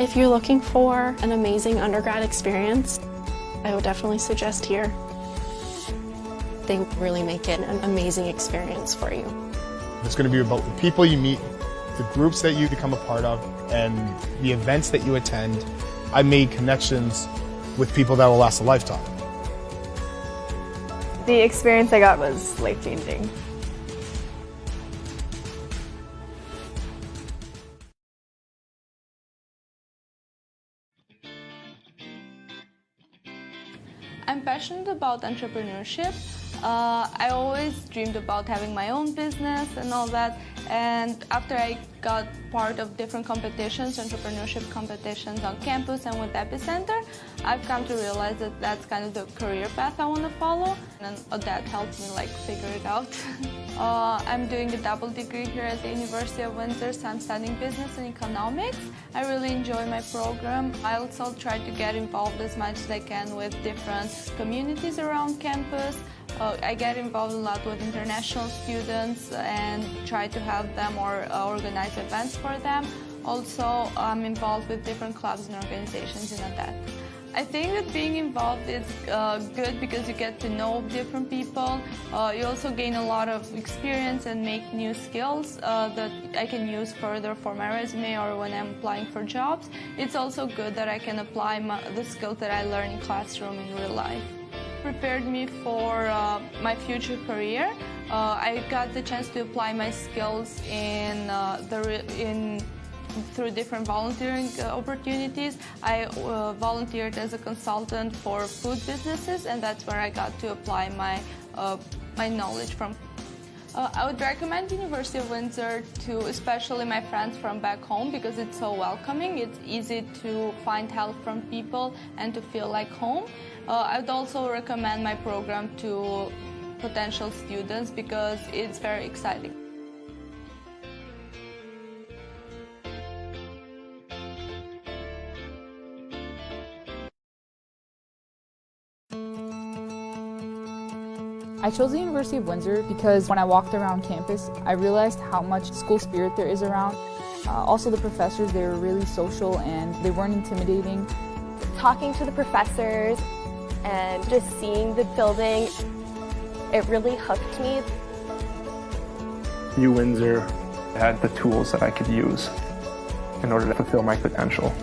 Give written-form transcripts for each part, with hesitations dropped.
If you're looking for an amazing undergrad experience, I would definitely suggest here. They really make it an amazing experience for you. It's going to be about the people you meet, the groups that you become a part of, and the events that you attend. I made connections with people that will last a lifetime. The experience I got was life-changing. I'm passionate about entrepreneurship. I always dreamed about having my own business and all that, and after I got part of different competitions, entrepreneurship competitions on campus and with Epicenter, I've come to realize that that's kind of the career path I want to follow, and that helped me figure it out. I'm doing a double degree here at the University of Windsor, so I'm studying business and economics. I really enjoy my program. I also try to get involved as much as I can with different communities around campus. I get involved a lot with international students and try to have them or organize events for them. Also, I'm involved with different clubs and organizations in that. I think that being involved is good because you get to know different people. You also gain a lot of experience and make new skills that I can use further for my resume or when I'm applying for jobs. It's also good that I can apply the skills that I learn in classroom in real life. Prepared me for my future career. I got the chance to apply my skills through different volunteering opportunities. I volunteered as a consultant for food businesses, and that's where I got to apply my knowledge from. I would recommend University of Windsor to especially my friends from back home because it's so welcoming. It's easy to find help from people and to feel like home. I would also recommend my program to potential students because it's very exciting. I chose the University of Windsor because when I walked around campus, I realized how much school spirit there is around. Also the professors, they were really social and they weren't intimidating. Talking to the professors and just seeing the building, it really hooked me. UWindsor had the tools that I could use in order to fulfill my potential.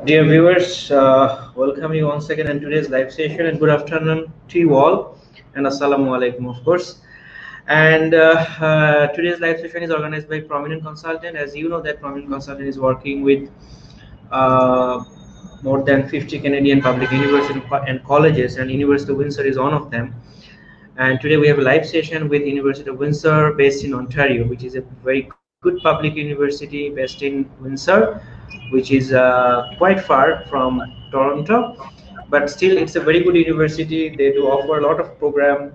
Dear viewers, welcome you once again in today's live session, and good afternoon to you all, and assalamu alaikum, of course. And today's live session is organized by Prominent Consultant. As you know, that Prominent Consultant is working with more than 50 Canadian public universities and colleges, and University of Windsor is one of them. And today we have a live session with University of Windsor, based in Ontario, which is a very good public university based in Windsor, which is quite far from Toronto, but still it's a very good university. They do offer a lot of program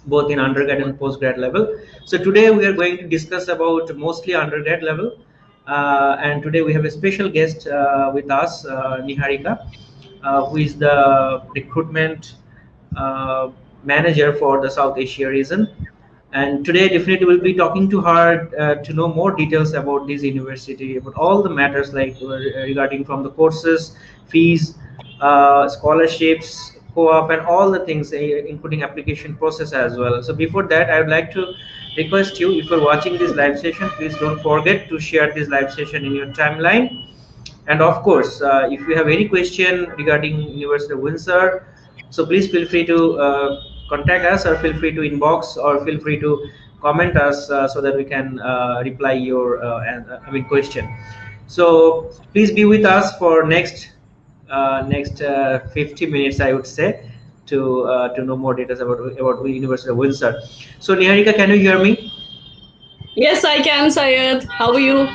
both in undergrad and postgrad level. So today we are going to discuss about mostly undergrad level, and today we have a special guest with us, Niharika, who is the recruitment manager for the South Asia region. And today definitely we'll be talking to her to know more details about this university, about all the matters regarding from the courses, fees, scholarships, co-op, and all the things, including application process as well. So before that, I would like to request you, if you're watching this live session, please don't forget to share this live session in your timeline. And of course, if you have any question regarding University of Windsor, So please feel free to contact us, or feel free to inbox, or feel free to comment us so that we can reply your question. So please be with us for next 50 minutes, I would say, to know more details about University of Windsor. So Niharika, can you hear me? Yes, I can, Syed. How are you?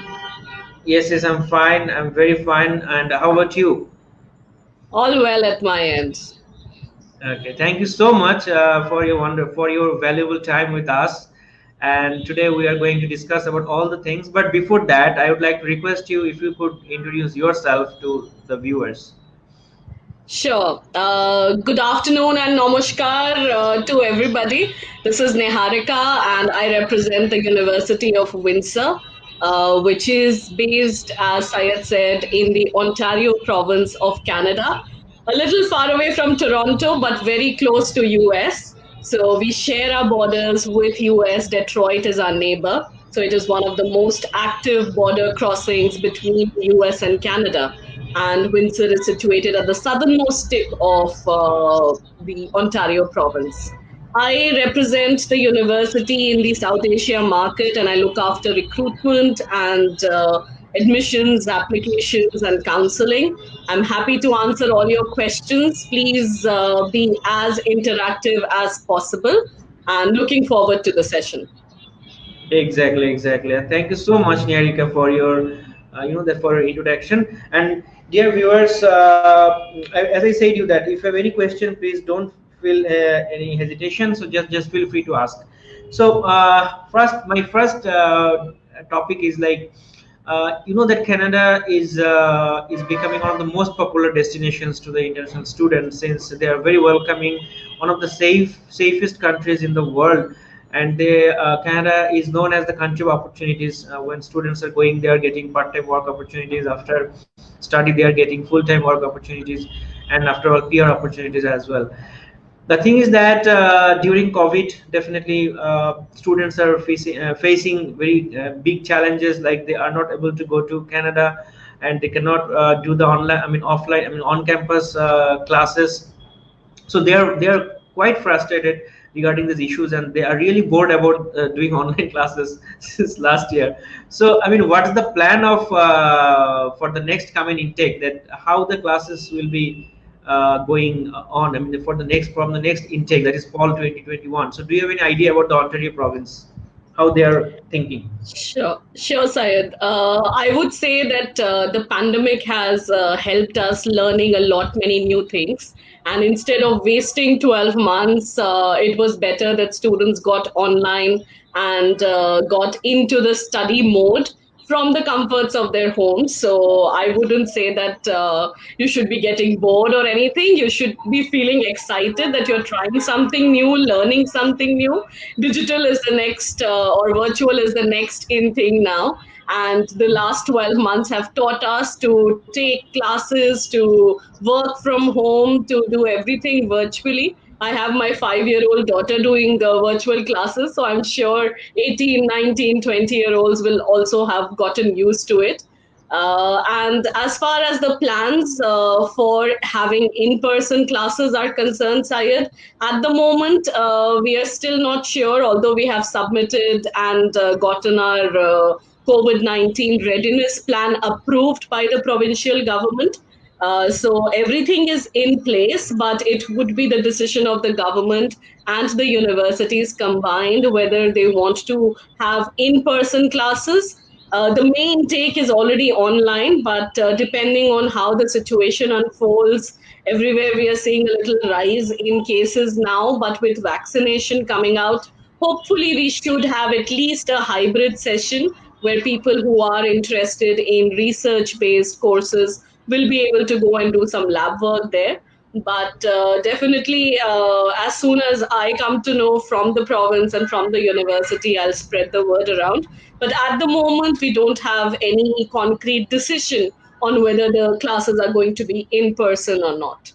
Yes, I'm fine. I'm very fine. And how about you? All well at my end. Okay, thank you so much for your valuable time with us. And today we are going to discuss about all the things. But before that, I would like to request you if you could introduce yourself to the viewers. Sure. Good afternoon and namaskar to everybody. This is Niharika, and I represent the University of Windsor, which is based, as Syed said, in the Ontario province of Canada. A little far away from Toronto, but very close to US. So we share our borders with US. Detroit is our neighbor. So it is one of the most active border crossings between US and Canada. And Windsor is situated at the southernmost tip of the Ontario province. I represent the university in the South Asia market, and I look after recruitment and admissions, applications, and counseling. I'm happy to answer all your questions. Please be as interactive as possible, and looking forward to the session. Exactly. And thank you so much, Niharika, for your for your introduction. And dear viewers, as I said you that if you have any question, please don't feel any hesitation. So just feel free to ask. So my first topic is like that Canada is becoming one of the most popular destinations to the international students, since they are very welcoming, one of the safest countries in the world. And Canada is known as the country of opportunities. When students are going there, getting part-time work opportunities, after study they are getting full-time work opportunities, and after all peer opportunities as well. The thing is that during COVID, definitely students are facing very big challenges, like they are not able to go to Canada, and they cannot do the on-campus classes. So they are quite frustrated regarding these issues, and they are really bored about doing online classes since last year. So what is the plan of for the next coming intake, that how the classes will be going on from the next intake, that is fall 2021? So do you have any idea about the Ontario province, how they are thinking? Sure, Syed. I would say that the pandemic has helped us learning a lot, many new things. And instead of wasting 12 months, it was better that students got online and got into the study mode from the comforts of their homes. So I wouldn't say that you should be getting bored or anything. You should be feeling excited that you're trying something new, learning something new. Digital is the next, or virtual is the next in thing now. And the last 12 months have taught us to take classes, to work from home, to do everything virtually. I have my 5-year-old daughter doing virtual classes, so I'm sure 18, 19, 20-year-olds will also have gotten used to it. And as far as the plans for having in-person classes are concerned, Syed, at the moment, we are still not sure, although we have submitted and gotten our COVID-19 readiness plan approved by the provincial government. So everything is in place, but it would be the decision of the government and the universities combined whether they want to have in-person classes. The main take is already online, but depending on how the situation unfolds, everywhere we are seeing a little rise in cases now, but with vaccination coming out, hopefully we should have at least a hybrid session where people who are interested in research-based courses will be able to go and do some lab work there. But definitely, as soon as I come to know from the province and from the university, I'll spread the word around. But at the moment, we don't have any concrete decision on whether the classes are going to be in person or not.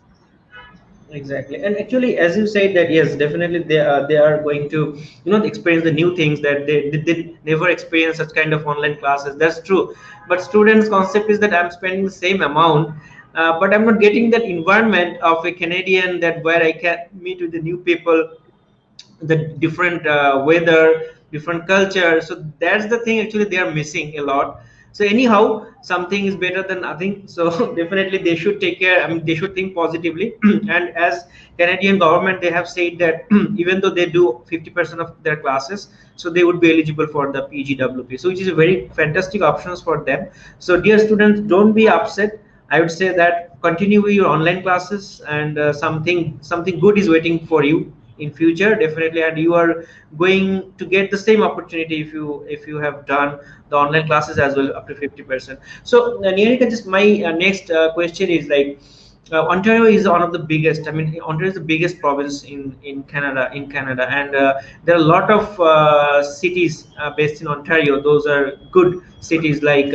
Exactly. And actually, as you said, that yes, definitely they are going to experience the new things that they never experience such kind of online classes. That's true. But students' concept is that I'm spending the same amount but I'm not getting that environment of a Canadian, that where I can meet with the new people, the different weather, different culture. So that's the thing actually they are missing a lot. So anyhow, something is better than nothing. So definitely they should take care. I mean, they should think positively. And as Canadian government, they have said that even though they do 50% of their classes, so they would be eligible for the PGWP. So which is a very fantastic options for them. So dear students, don't be upset. I would say that continue with your online classes, and something good is waiting for you in future, definitely, and you are going to get the same opportunity if you have done the online classes as well, up to 50%. So Niharika, just my next question is like, Ontario is one of the biggest. I mean, Ontario is the biggest province in Canada. And there are a lot of cities based in Ontario. Those are good cities like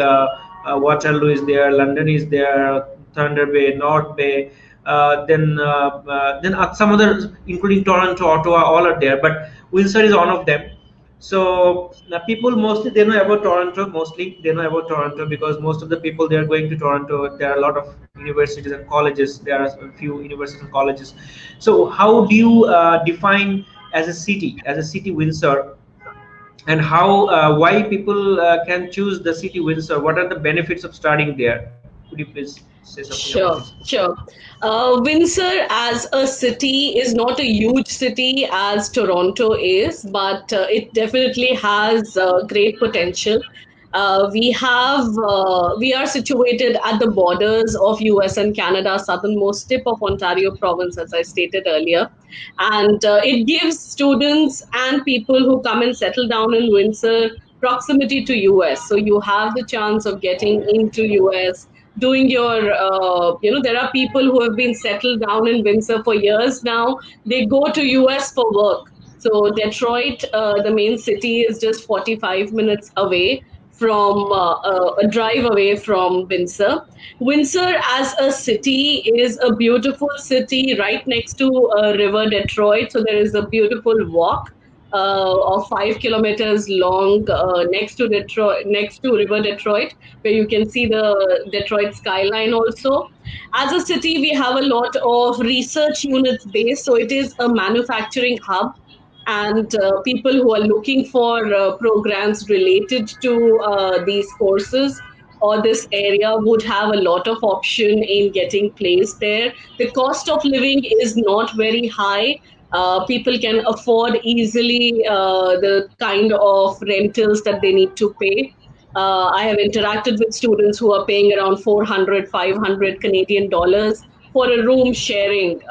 Waterloo is there, London is there, Thunder Bay, North Bay. Then some others, including Toronto, Ottawa, all are there. But Windsor is one of them. So people mostly they know about Toronto. Mostly they know about Toronto because most of the people they are going to Toronto. There are a lot of universities and colleges. There are a few universities and colleges. So how do you define as a city Windsor, and how why people can choose the city Windsor? What are the benefits of studying there? Could you please say something about Sure, this? sure. Windsor as a city is not a huge city as Toronto is, but it definitely has great potential. We are situated at the borders of US and Canada, southernmost tip of Ontario province, as I stated earlier. And it gives students and people who come and settle down in Windsor proximity to US. So you have the chance of getting into US, doing your, there are people who have been settled down in Windsor for years now. They go to US for work. So Detroit, the main city, is just 45 minutes away from a drive away from Windsor. Windsor as a city is a beautiful city right next to River Detroit. So there is a beautiful walk of 5 kilometers long next to River Detroit, where you can see the Detroit skyline also. As a city, we have a lot of research units based, so it is a manufacturing hub. And people who are looking for programs related to these courses or this area would have a lot of option in getting placed there. The cost of living is not very high. People can afford easily the kind of rentals that they need to pay. I have interacted with students who are paying around 400, 500 Canadian dollars for a room sharing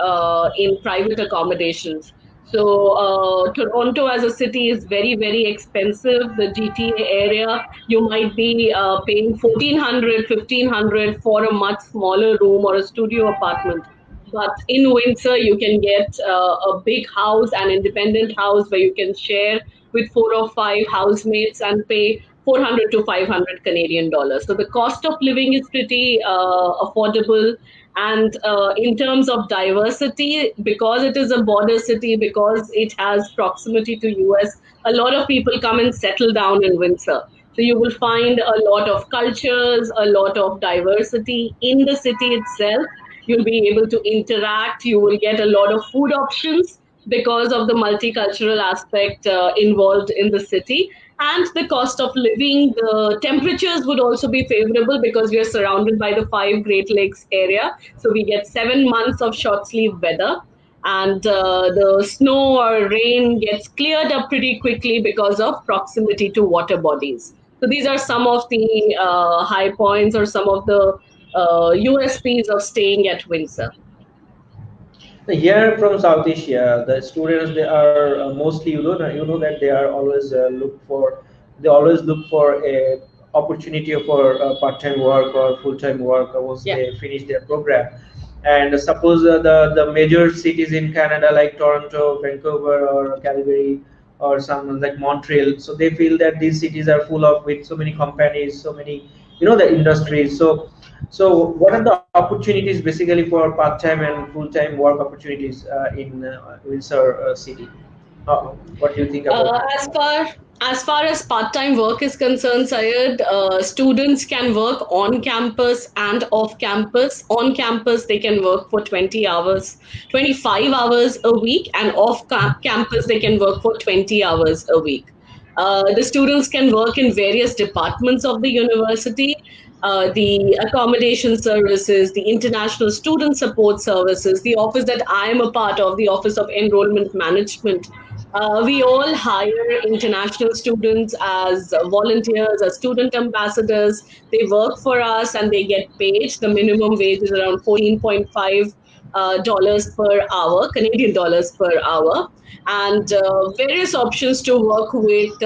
in private accommodations. So Toronto as a city is very, very expensive. The GTA area, you might be paying 1,400, 1,500 for a much smaller room or a studio apartment. But in Windsor, you can get a big house, an independent house where you can share with 4 or 5 housemates and pay 400 to 500 Canadian dollars. So the cost of living is pretty affordable. And in terms of diversity, because it is a border city, because it has proximity to US, a lot of people come and settle down in Windsor. So you will find a lot of cultures, a lot of diversity in the city itself. You'll be able to interact. You will get a lot of food options because of the multicultural aspect involved in the city. And the cost of living, the temperatures would also be favorable because we are surrounded by the 5 Great Lakes area. So we get 7 months of short sleeve weather. And the snow or rain gets cleared up pretty quickly because of proximity to water bodies. So these are some of the high points or some of the USPs of staying at Windsor. Here from South Asia, the students they are mostly you know that they are always look for a opportunity for part-time work or full-time work once they finish their program. And suppose the major cities in Canada like Toronto, Vancouver, or Calgary, or some like Montreal, so they feel that these cities are full of with so many companies, so many the industries. So what are the opportunities basically for part-time and full-time work opportunities in Windsor city? What do you think about As far as part-time work is concerned, Syed, students can work on campus and off campus. On campus, they can work for 20 hours, 25 hours a week, and off campus, they can work for 20 hours a week. The students can work in various departments of the university. The accommodation services, the international student support services, the office that I am a part of, the Office of Enrollment Management. We all hire international students as volunteers, as student ambassadors. They work for us and they get paid. The minimum wage is around $14.5 dollars per hour, Canadian dollars per hour, and various options to work with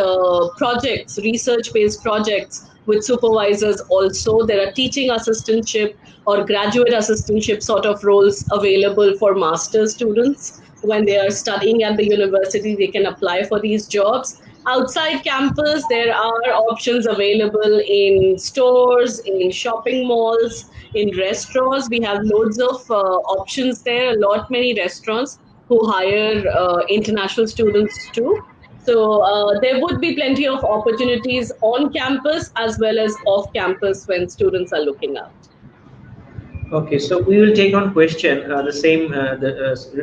projects, research-based projects with supervisors also. There are teaching assistantship or graduate assistantship sort of roles available for master's students. When they are studying at the university, they can apply for these jobs. Outside campus, there are options available in stores, in shopping malls, in restaurants. We have loads of options there, many restaurants who hire international students too. So there would be plenty of opportunities on campus as well as off campus when students are looking out. Okay, so we will take on question the same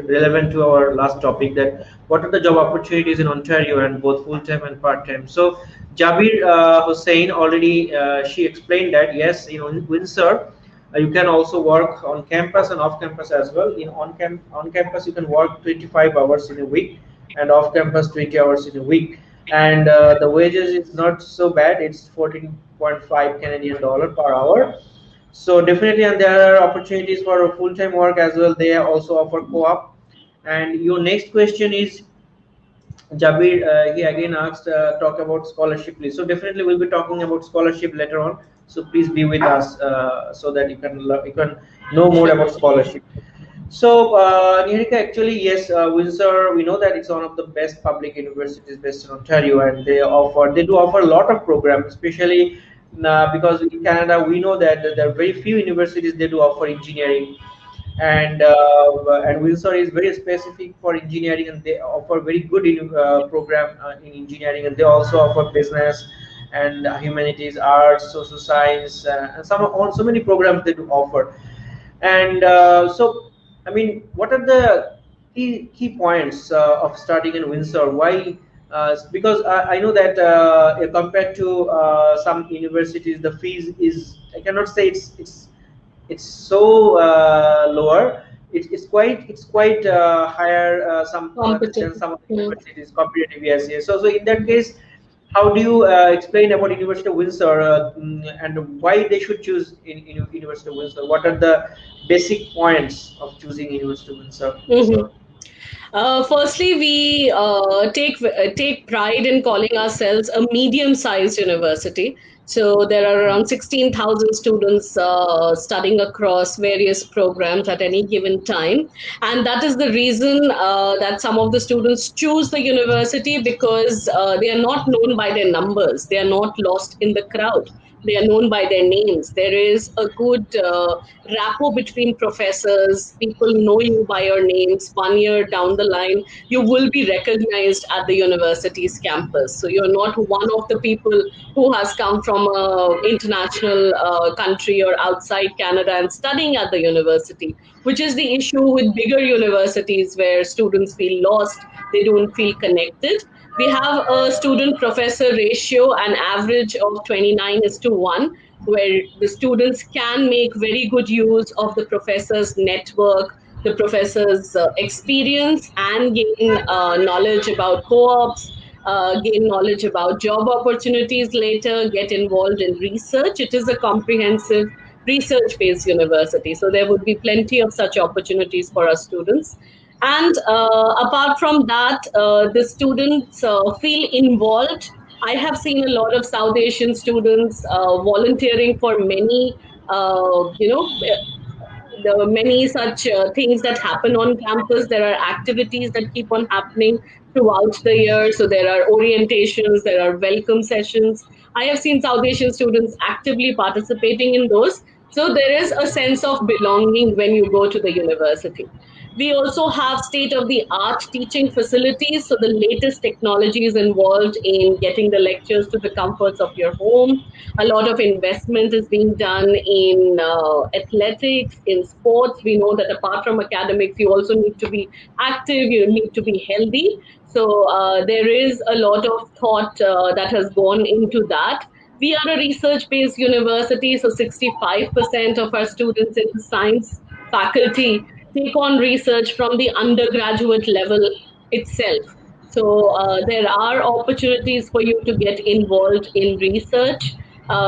relevant to our last topic, that what are the job opportunities in Ontario and both full-time and part-time. So Jabir Hussain already she explained that yes, in Windsor you can also work on campus and off campus as well. On campus you can work 25 hours in a week and off campus 20 hours in a week, and the wages is not so bad. It's 14.5 Canadian dollar per hour. So definitely, and there are opportunities for full-time work as well. They also offer co-op. And your next question is, Jabir, he again asked, talk about scholarship, please. So definitely we'll be talking about scholarship later on. So please be with us so that you can know more about scholarship. So Niharika, actually, yes, Windsor, we know that it's one of the best public universities based in Ontario, and they do offer a lot of programs, especially because in Canada we know that there are very few universities they do offer engineering, and Windsor is very specific for engineering, and they offer very good program in engineering, and they also offer business and humanities, arts, social science, and so many programs they do offer. And so, I mean, what are the key points of studying in Windsor? Why? Because I know that compared to some universities, the fees is, I cannot say it's so lower. It's quite higher than some universities, competitive. Yes. So in that case, how do you explain about University of Windsor and why they should choose in University of Windsor? What are the basic points of choosing University of Windsor? Mm-hmm. Firstly, we take pride in calling ourselves a medium-sized university. So there are around 16,000 students studying across various programs at any given time. And that is the reason that some of the students choose the university, because they are not known by their numbers. They are not lost in the crowd. They are known by their names. There is a good rapport between professors. People know you by your names. 1 year down the line, you will be recognized at the university's campus. So you're not one of the people who has come from an international country or outside Canada and studying at the university, which is the issue with bigger universities where students feel lost. They don't feel connected. We have a student-professor ratio, an average of 29:1, where the students can make very good use of the professor's network, the professor's experience, and gain knowledge about co-ops, gain knowledge about job opportunities later, get involved in research. It is a comprehensive research-based university, so there would be plenty of such opportunities for our students. And apart from that, the students feel involved. I have seen a lot of South Asian students volunteering for many, there are many such things that happen on campus. There are activities that keep on happening throughout the year. So there are orientations, there are welcome sessions. I have seen South Asian students actively participating in those. So there is a sense of belonging when you go to the university. We also have state-of-the-art teaching facilities, so the latest technology is involved in getting the lectures to the comforts of your home. A lot of investment is being done in athletics, in sports. We know that apart from academics, you also need to be active, you need to be healthy. So there is a lot of thought that has gone into that. We are a research-based university, so 65% of our students in the science faculty take on research from the undergraduate level itself. So there are opportunities for you to get involved in research.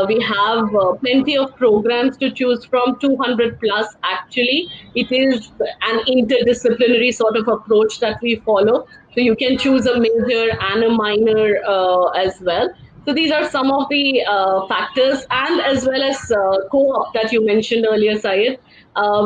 We have plenty of programs to choose from, 200 plus actually. It is an interdisciplinary sort of approach that we follow. So you can choose a major and a minor as well. So these are some of the factors, and as well as co-op that you mentioned earlier, Syed.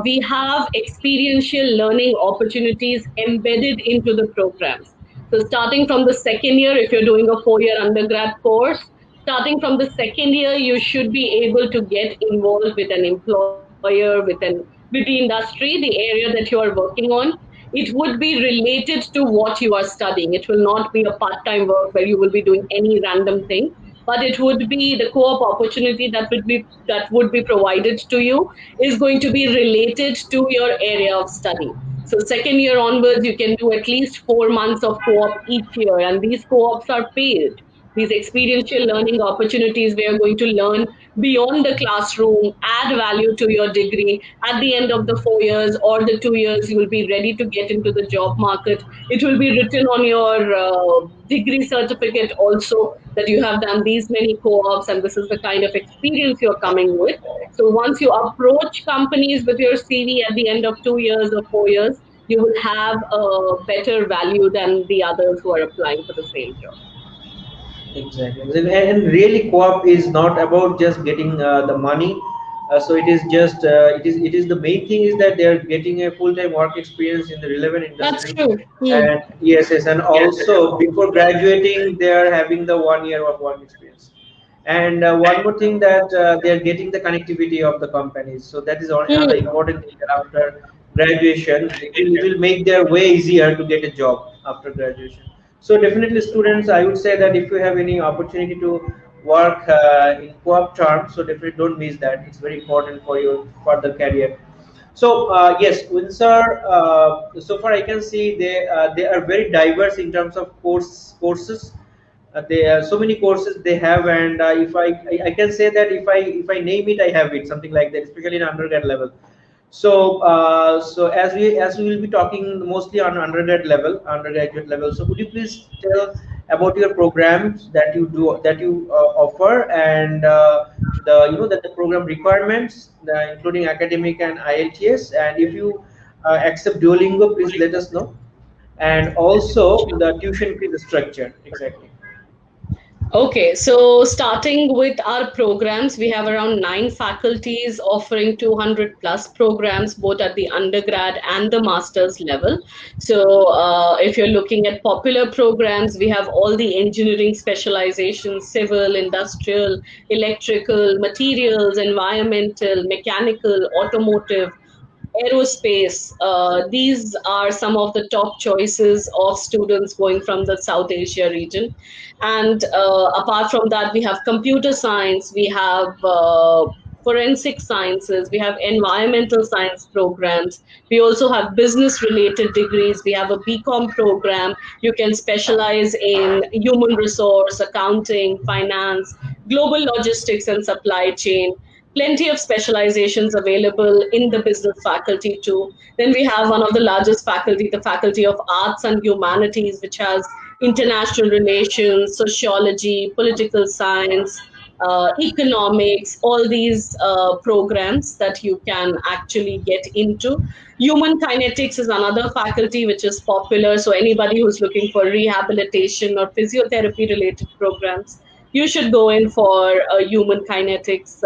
We have experiential learning opportunities embedded into the programs. So starting from the second year, if you're doing a 4-year undergrad course, starting from the second year, you should be able to get involved with an employer, with the industry, the area that you are working on. It would be related to what you are studying. It will not be a part-time work where you will be doing any random thing, but it would be the co-op opportunity that would be provided to you is going to be related to your area of study. So second year onwards, you can do at least 4 months of co-op each year, and these co-ops are paid. These experiential learning opportunities where you're going to learn beyond the classroom, add value to your degree. At the end of the 4 years or the 2 years, you will be ready to get into the job market. It will be written on your degree certificate also that you have done these many co-ops and this is the kind of experience you're coming with. So once you approach companies with your CV at the end of 2 years or 4 years, you will have a better value than the others who are applying for the same job. Exactly, and really co-op is not about just getting the money. So it is just it is the main thing is that they are getting a full-time work experience in the relevant industry. That's true. And yes, and also before graduating they are having the 1 year of work experience. And one more thing that they are getting the connectivity of the companies. So that is another important thing, that after graduation it will make their way easier to get a job after graduation. So definitely students, I would say that if you have any opportunity to work in co-op terms, so definitely don't miss that. It's very important for your further career. So yes, Windsor, so far I can see they are very diverse in terms of courses. They have so many courses they have, and if I can say that if I name it, I have it, something like that, especially in undergrad level. So so as we will be talking mostly on undergraduate level. So could you please tell about your programs that you offer, and the program requirements, including academic and IELTS, and if you accept Duolingo, please let us know, and also the tuition fee structure exactly. Okay, so starting with our programs, we have around 9 faculties offering 200 plus programs, both at the undergrad and the master's level. So if you're looking at popular programs, we have all the engineering specializations, civil, industrial, electrical, materials, environmental, mechanical, automotive, aerospace. These are some of the top choices of students going from the South Asia region. And apart from that, we have computer science, we have forensic sciences, we have environmental science programs. We also have business related degrees. We have a BCom program. You can specialize in human resource, accounting, finance, global logistics and supply chain. Plenty of specializations available in the business faculty too. Then we have one of the largest faculty, the Faculty of Arts and Humanities, which has international relations, sociology, political science, economics, all these programs that you can actually get into. Human kinetics is another faculty which is popular. So anybody who's looking for rehabilitation or physiotherapy related programs, you should go in for a human kinetics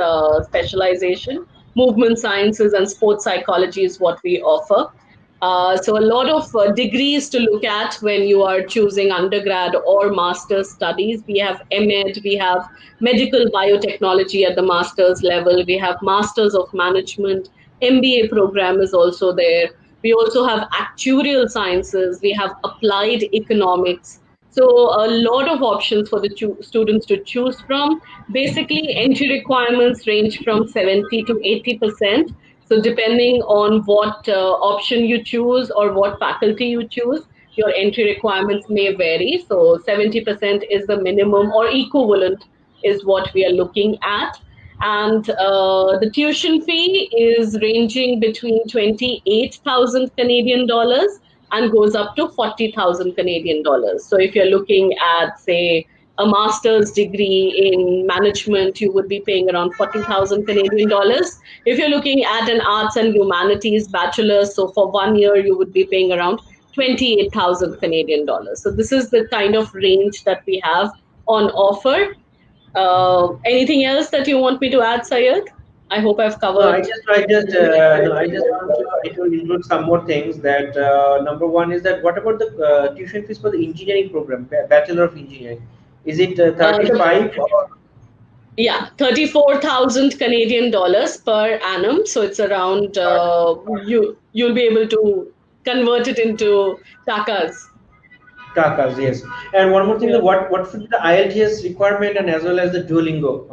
specialization. Movement sciences and sports psychology is what we offer. So a lot of degrees to look at when you are choosing undergrad or master's studies. We have MEd, we have medical biotechnology at the master's level, we have masters of management, MBA program is also there. We also have actuarial sciences. We have applied economics. So a lot of options for the students to choose from. Basically, entry requirements range from 70 to 80%. So depending on what option you choose or what faculty you choose, your entry requirements may vary. So 70% is the minimum or equivalent is what we are looking at. And the tuition fee is ranging between 28,000 Canadian dollars and goes up to 40,000 Canadian dollars. So if you're looking at, say, a master's degree in management, you would be paying around 40,000 Canadian dollars. If you're looking at an arts and humanities bachelor's, so for 1 year, you would be paying around 28,000 Canadian dollars. So this is the kind of range that we have on offer. Anything else that you want me to add, Syed? I hope I've covered. No, I just want to include some more things. That number one is that what about the tuition fees for the engineering program, Bachelor of Engineering? Is it 35? Yeah, 34,000 Canadian dollars per annum. So it's around you'll be able to convert it into takas. Takas, yes. And one more thing, what should be the IELTS requirement and as well as the Duolingo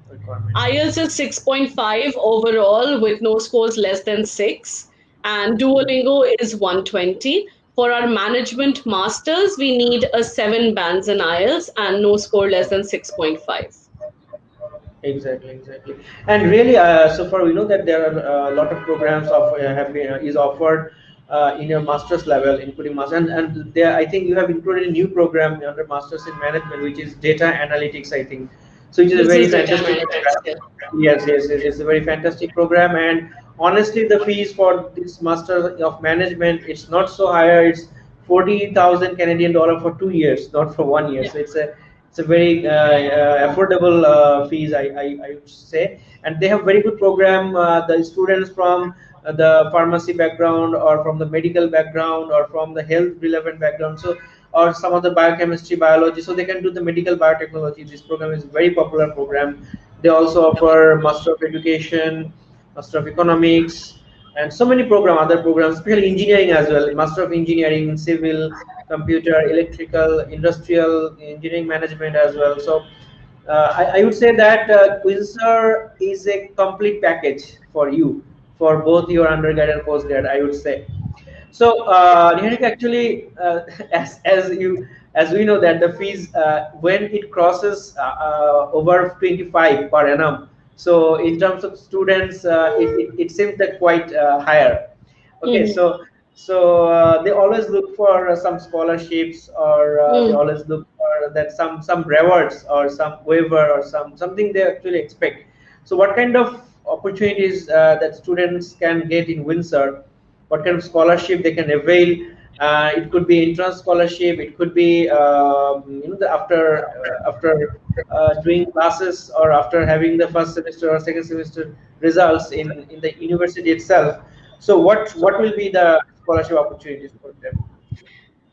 requirement? IELTS is 6.5 overall with no scores less than 6, and Duolingo is 120. For our management masters, we need a 7 bands in IELTS and no score less than 6.5. Exactly. And really, so far we know that there are a lot of programs is offered in your master's level, including master, and there I think you have included a new program under masters in management, which is data analytics, I think. So it is a very fantastic program. Yes, it's a very fantastic program. And honestly, the fees for this master of management, it's not so higher. It's 40,000 Canadian dollar for 2 years, not for 1 year. So it's a very affordable fees, I would say. And they have very good program. The students from the pharmacy background or from the medical background or from the health relevant background, so or some of the biochemistry, biology, so they can do the medical biotechnology. This program is a very popular program. They also offer Master of Education, Master of Economics, and so many other programs, especially engineering as well, Master of Engineering, Civil, Computer, Electrical, Industrial, Engineering Management as well. So I would say that Quincer is a complete package for you, for both your undergrad and postgrad, I would say. So Niharika, actually, as we know that the fees when it crosses over 25 per annum, so in terms of students, it seems that quite higher. Okay, so they always look for some scholarships, or they always look for that some rewards or some waiver or something they actually expect. So what kind of opportunities that students can get in Windsor? What kind of scholarship they can avail? It could be entrance scholarship. It could be after doing classes or after having the first semester or second semester results in the university itself. So what will be the scholarship opportunities for them?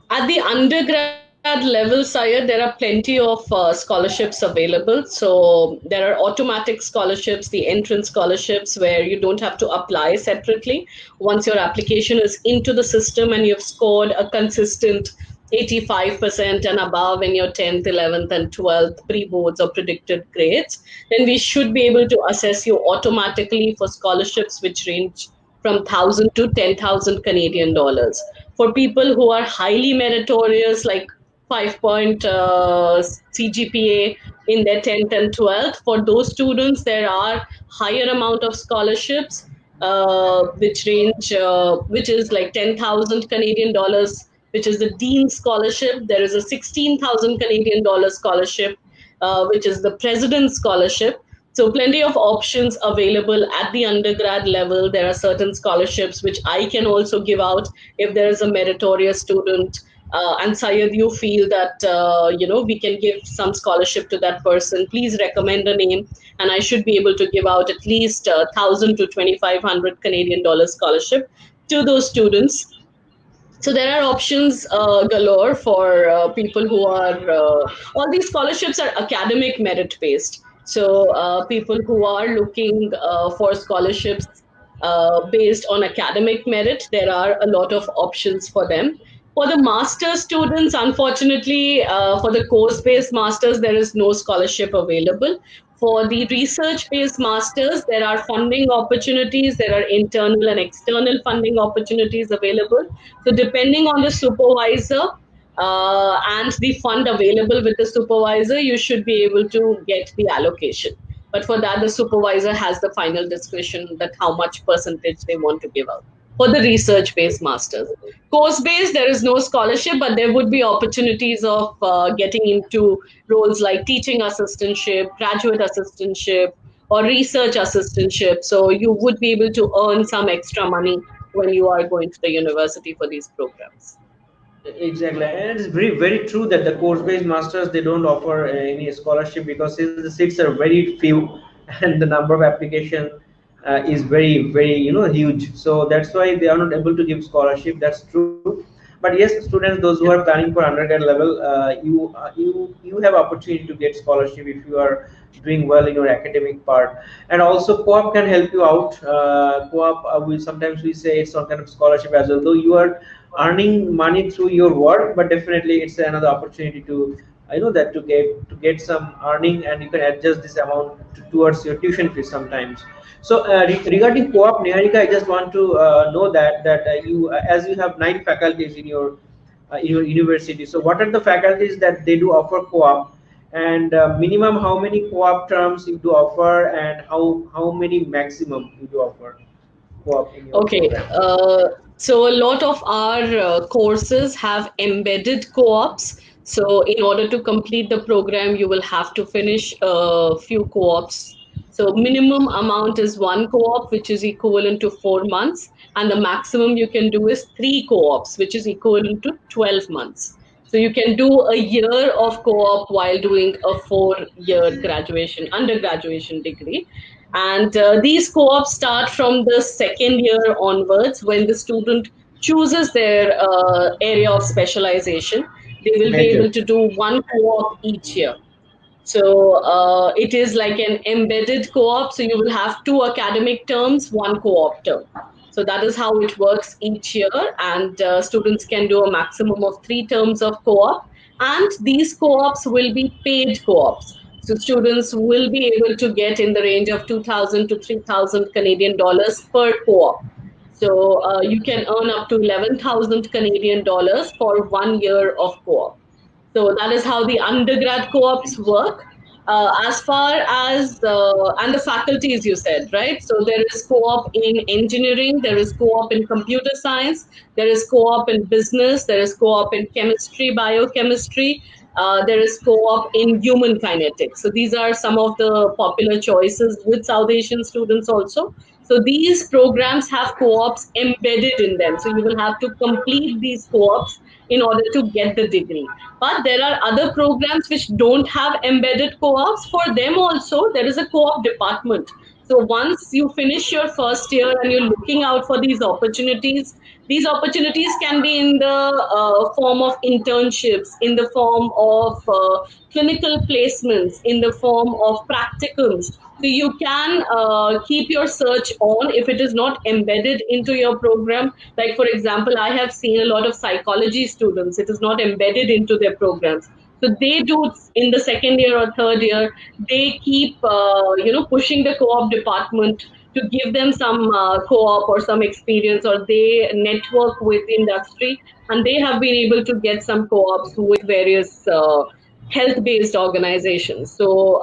At the undergrad level, Syed, there are plenty of scholarships available. So there are automatic scholarships, the entrance scholarships, where you don't have to apply separately. Once your application is into the system and you've scored a consistent 85% and above in your 10th, 11th, and 12th pre-boards or predicted grades, then we should be able to assess you automatically for scholarships which range from 1,000 to 10,000 Canadian dollars. For people who are highly meritorious, like 5-point CGPA in their 10th and 12th, for those students, there are higher amount of scholarships, which range, which is like 10,000 Canadian dollars, which is the Dean Scholarship. There is a 16,000 Canadian dollar scholarship, which is the President's Scholarship. So plenty of options available at the undergrad level. There are certain scholarships which I can also give out if there is a meritorious student. And Syed, you feel that we can give some scholarship to that person, please recommend a name, and I should be able to give out at least 1,000 to 2,500 Canadian dollars scholarship to those students. So there are options galore for people who are. All these scholarships are academic merit based. So people who are looking for scholarships based on academic merit, there are a lot of options for them. For the master's students, unfortunately, for the course-based masters, there is no scholarship available. For the research-based masters, there are funding opportunities, there are internal and external funding opportunities available. So depending on the supervisor and the fund available with the supervisor, you should be able to get the allocation. But for that, the supervisor has the final discretion that how much percentage they want to give out for the research-based masters. Course-based, there is no scholarship, but there would be opportunities of getting into roles like teaching assistantship, graduate assistantship, or research assistantship. So you would be able to earn some extra money when you are going to the university for these programs. Exactly, and it's very true that the course-based masters, they don't offer any scholarship, because since the seats are very few and the number of application is very huge, so that's why they are not able to give scholarship. That's true. But yes, students, those who are planning for undergrad level, you have opportunity to get scholarship if you are doing well in your academic part. And also co-op can help you out. Co-op, sometimes we say it's some kind of scholarship as well, though you are earning money through your work, but definitely it's another opportunity to to get some earning, and you can adjust this amount towards your tuition fees sometimes. So regarding co-op, Niharika, I just want to know that you, as you have 9 faculties in your university, so what are the faculties that they do offer co-op, and minimum how many co-op terms you do offer, and how many maximum you do offer co-op in your program? So a lot of our courses have embedded co-ops. So in order to complete the program, you will have to finish a few co-ops. So minimum amount is 1 co-op, which is equivalent to 4 months. And the maximum you can do is 3 co-ops, which is equivalent to 12 months. So you can do a year of co-op while doing a 4-year undergraduation degree. And these co-ops start from the 2nd year onwards, when the student chooses their area of specialization. They will be able to do 1 co-op each year. So it is like an embedded co-op. So you will have 2 academic terms, 1 co-op term. So that is how it works each year. And students can do a maximum of 3 terms of co-op. And these co-ops will be paid co-ops. So students will be able to get in the range of 2,000 to 3,000 Canadian dollars per co-op. So you can earn up to 11,000 Canadian dollars for 1 year of co-op. So that is how the undergrad co-ops work. As far as, and the faculties you said, right? So there is co-op in engineering, there is co-op in computer science, there is co-op in business, there is co-op in chemistry, biochemistry, there is co-op in human kinetics. So these are some of the popular choices with South Asian students also. So these programs have co-ops embedded in them. So you will have to complete these co-ops in order to get the degree. But there are other programs which don't have embedded co-ops. For them also, there is a co-op department. So once you finish your first year and you're looking out for these opportunities can be in the form of internships, in the form of clinical placements, in the form of practicums. So you can keep your search on if it is not embedded into your program. Like, for example, I have seen a lot of psychology students. It is not embedded into their programs. So they do in the 2nd year or 3rd year, they keep, pushing the co-op department to give them some co-op or some experience, or they network with industry, and they have been able to get some co-ops with various health-based organizations. So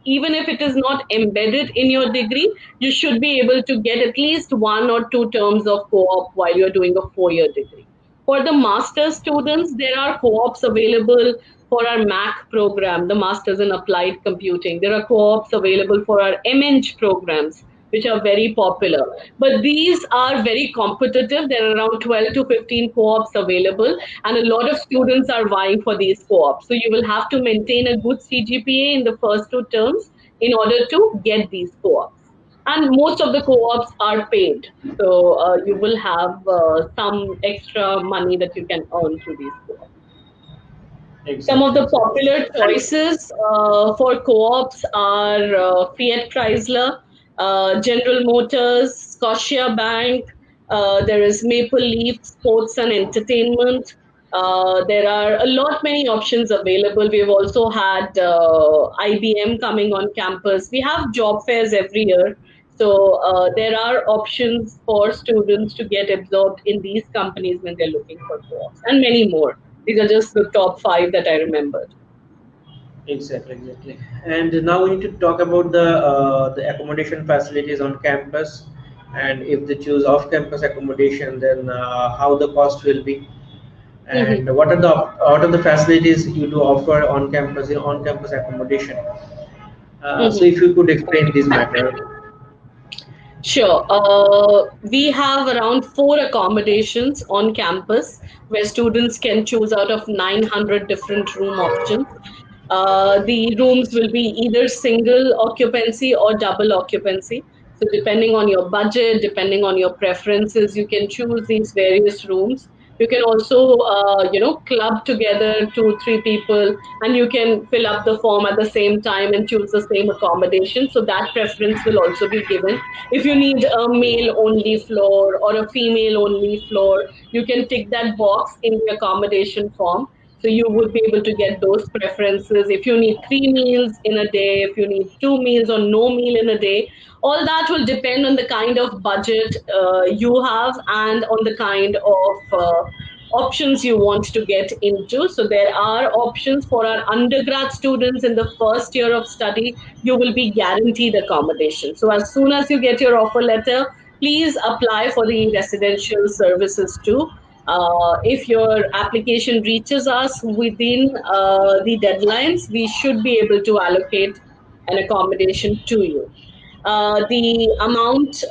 even if it is not embedded in your degree, you should be able to get at least 1 or 2 terms of co-op while you're doing a 4-year degree. For the master's students, there are co-ops available for our MAC program, the Masters in Applied Computing. There are co-ops available for our MEng programs, which are very popular. But these are very competitive. There are around 12 to 15 co-ops available, and a lot of students are vying for these co-ops. So you will have to maintain a good CGPA in the first 2 terms in order to get these co-ops. And most of the co-ops are paid. So you will have some extra money that you can earn through these co-ops. Exactly. Some of the popular choices for co-ops are Fiat Chrysler, General Motors, Scotia Bank, there is Maple Leaf Sports and Entertainment. There are a lot many options available. We've also had IBM coming on campus. We have job fairs every year. So there are options for students to get absorbed in these companies when they're looking for jobs, and many more. These are just the top 5 that I remembered. Exactly. And now we need to talk about the accommodation facilities on campus, and if they choose off-campus accommodation, then how the cost will be, and what are the facilities you do offer on campus in on-campus accommodation. So if you could explain this matter. Sure. We have around 4 accommodations on campus where students can choose out of 900 different room options. The rooms will be either single occupancy or double occupancy. So depending on your budget, depending on your preferences, you can choose these various rooms. You can also, club together 2-3 people, and you can fill up the form at the same time and choose the same accommodation. So that preference will also be given. If you need a male-only floor or a female-only floor, you can tick that box in the accommodation form. So you would be able to get those preferences. If you need 3 meals in a day, if you need 2 meals or no meal in a day, all that will depend on the kind of budget you have and on the kind of options you want to get into. So there are options for our undergrad students in the first year of study. You will be guaranteed accommodation. So as soon as you get your offer letter, please apply for the residential services too. If your application reaches us within the deadlines, we should be able to allocate an accommodation to you. The amount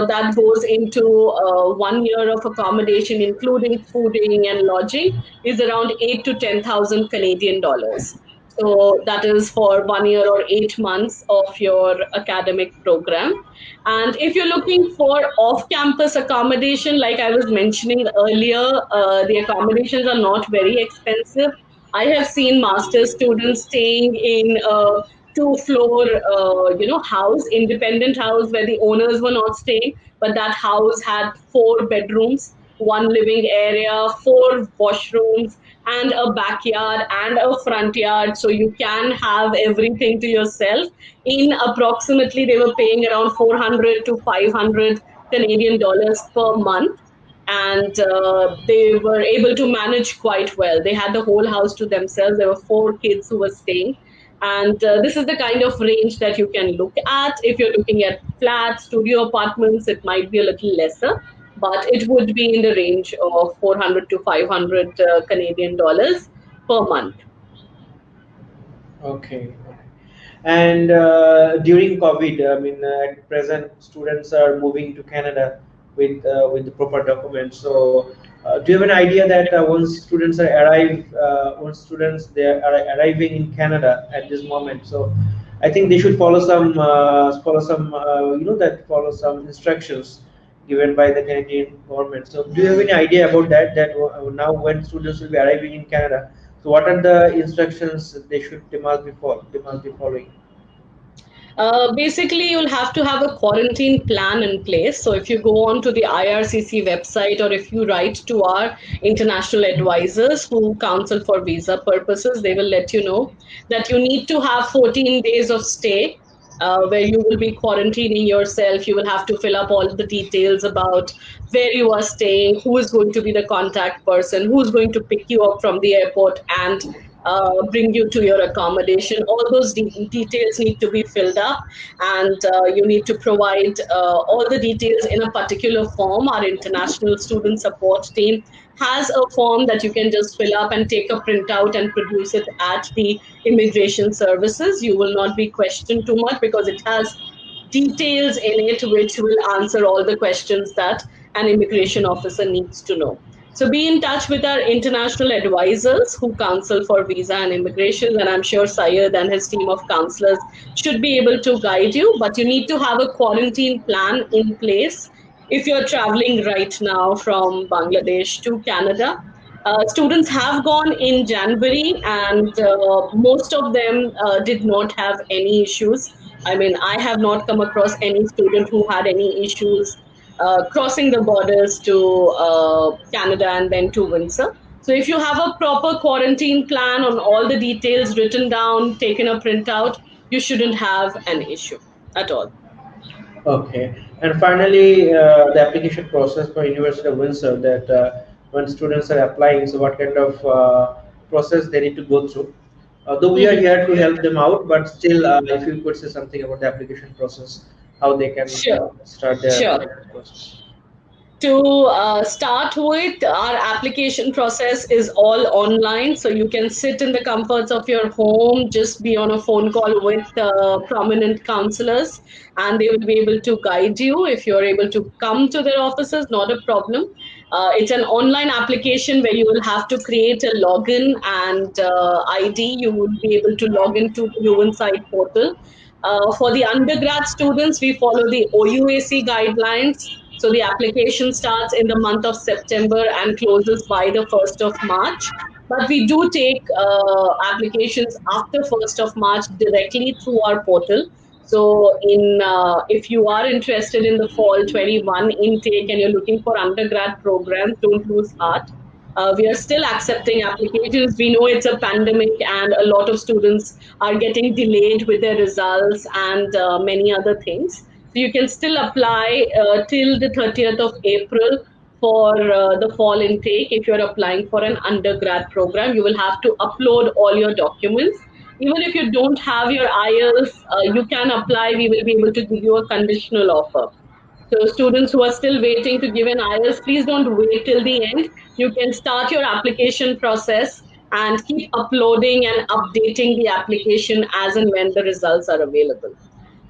that goes into 1 year of accommodation, including fooding and lodging, is around 8 to 10,000 Canadian dollars. So that is for 1 year or 8 months of your academic program. And if you're looking for off-campus accommodation, like I was mentioning earlier, the accommodations are not very expensive. I have seen master's students staying in a 2-floor, house, independent house where the owners were not staying, but that house had 4 bedrooms, 1 living area, 4 washrooms, and a backyard and a front yard. So you can have everything to yourself. In approximately, they were paying around 400 to 500 Canadian dollars per month. And they were able to manage quite well. They had the whole house to themselves. There were 4 kids who were staying. And this is the kind of range that you can look at. If you're looking at flats, studio apartments, it might be a little lesser, but it would be in the range of 400 to 500 Canadian dollars per month. Okay. And during COVID, I mean, at present, students are moving to Canada with the proper documents. So, do you have an idea that once students are arriving in Canada at this moment? So, I think they should follow some instructions given by the Canadian government. So, do you have any idea about that? That now when students will be arriving in Canada, so what are the instructions they must be following? Basically, you'll have to have a quarantine plan in place. So if you go on to the IRCC website, or if you write to our international advisors who counsel for visa purposes, they will let you know that you need to have 14 days of stay where you will be quarantining yourself. You will have to fill up all the details about where you are staying, who is going to be the contact person, who's going to pick you up from the airport and bring you to your accommodation. All those details need to be filled up, and you need to provide all the details in a particular form. Our international student support team has a form that you can just fill up and take a printout and produce it at the immigration services. You will not be questioned too much because it has details in it which will answer all the questions that an immigration officer needs to know. So be in touch with our international advisors who counsel for visa and immigration, and I'm sure Syed and his team of counselors should be able to guide you, but you need to have a quarantine plan in place. If you're traveling right now from Bangladesh to Canada, Students have gone in January, and most of them did not have any issues. I mean, I have not come across any student who had any issues crossing the borders to Canada and then to Windsor. So if you have a proper quarantine plan on all the details written down, taken a printout, you shouldn't have an issue at all. Okay. And finally, the application process for University of Windsor, that when students are applying, so what kind of process they need to go through. Though we are here to help them out, but still, if you could say something about the application process, how they can start their application process. To start with, our application process is all online, so you can sit in the comforts of your home, just be on a phone call with prominent counselors, and they will be able to guide you. If you're able to come to their offices, not a problem. It's an online application where you will have to create a login and ID. You will be able to log into the UWinSite portal. For the undergrad students, we follow the OUAC guidelines. So the application starts in the month of September and closes by the 1st of March. But we do take applications after 1st of March directly through our portal. So if you are interested in the fall 21 intake and you're looking for undergrad programs, don't lose heart. We are still accepting applications. We know it's a pandemic and a lot of students are getting delayed with their results and many other things. So you can still apply till the 30th of April for the fall intake. If you're applying for an undergrad program, you will have to upload all your documents. Even if you don't have your IELTS, you can apply. We will be able to give you a conditional offer. So students who are still waiting to give an IELTS, please don't wait till the end. You can start your application process and keep uploading and updating the application as and when the results are available.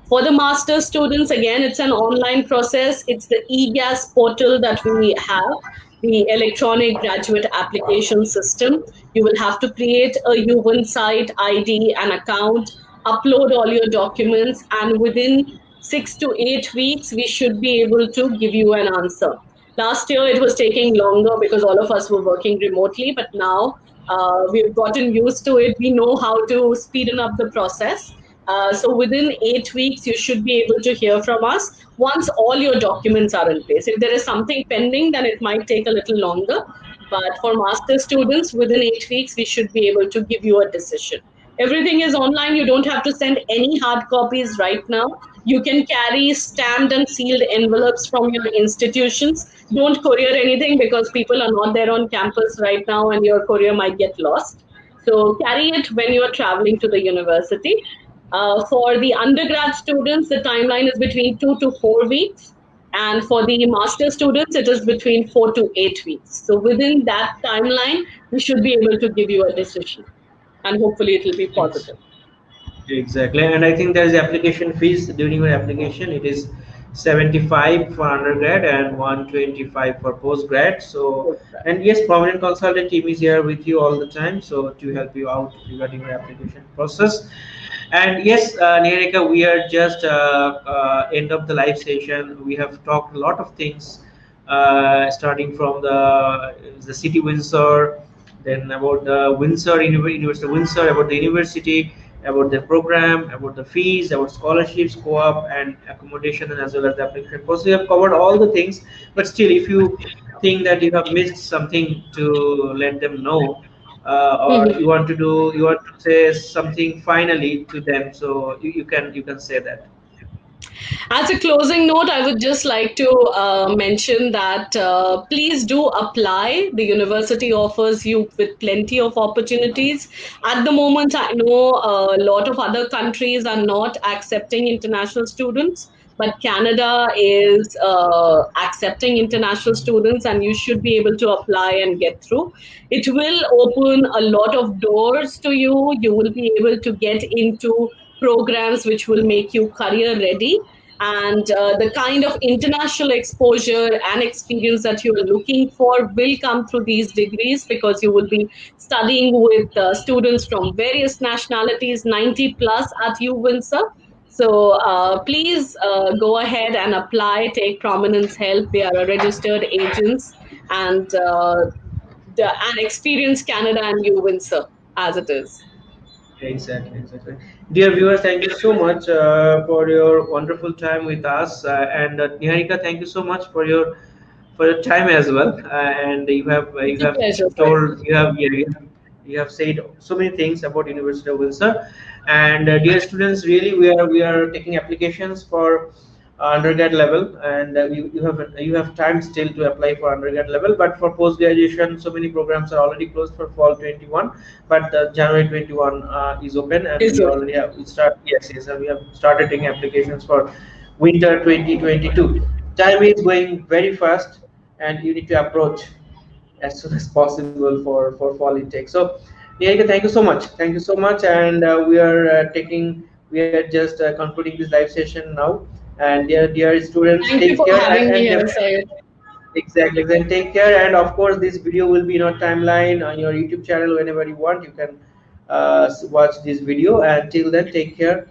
For the master's students, again, it's an online process. It's the eGAS portal that we have, the electronic graduate application system. You will have to create a UWinSite ID and account, upload all your documents, and within 6 to 8 weeks, we should be able to give you an answer. Last year, it was taking longer because all of us were working remotely, but now we've gotten used to it. We know how to speeden up the process. So within 8 weeks, you should be able to hear from us once all your documents are in place. If there is something pending, then it might take a little longer. But for master students, within 8 weeks, we should be able to give you a decision. Everything is online. You don't have to send any hard copies right now. You can carry stamped and sealed envelopes from your institutions. Don't courier anything because people are not there on campus right now and your courier might get lost. So carry it when you are traveling to the university. For the undergrad students, the timeline is between 2 to 4 weeks. And for the master students, it is between 4 to 8 weeks. So within that timeline, we should be able to give you a decision. And hopefully it will be positive. Exactly. And I think there is application fees during your application. It is 75 for undergrad and 125 for postgrad. So, and yes, Prominent Consultant team is here with you all the time, so to help you out regarding your application process. And yes, Niharika, we are just end of the live session. We have talked a lot of things, starting from the city Windsor, then about the Windsor University of Windsor, about the university, about the program, about the fees, about scholarships, co-op, and accommodation, and as well as the application process. We have covered all the things, but still, if you think that you have missed something to let them know, or you want to say something finally to them, so you can say that. As a closing note, I would just like to mention that please do apply. The university offers you with plenty of opportunities. At the moment, I know a lot of other countries are not accepting international students, but Canada is accepting international students, and you should be able to apply and get through. It will open a lot of doors to you. You will be able to get into programs which will make you career ready, and the kind of international exposure and experience that you are looking for will come through these degrees, because you will be studying with students from various nationalities, 90 plus at UWindsor. So please go ahead and apply, take Prominence help. They are a registered agents, and and experience Canada and New Windsor as it is. Exactly. Dear viewers, thank you so much for your wonderful time with us. And Niharika, thank you so much for your time as well. And you have Pleasure. told you have said so many things about University of Windsor. And dear students, really we are taking applications for undergrad level, and you have time still to apply for undergrad level. But for post graduation, so many programs are already closed for fall 21, but January 21 is open, and we already have we have started taking applications for winter 2022. Time is going very fast, and you need to approach as soon as possible for fall intake. So Niharika, thank you so much, and we are just concluding this live session now. And dear students, Thank you for having me here, Syed. Exactly, then take care. And of course, this video will be in our timeline on your YouTube channel. Whenever you want, you can watch this video. And till then, take care,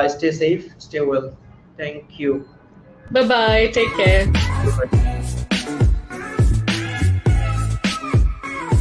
stay safe, stay well. Thank you. Bye bye. Take care. Bye-bye.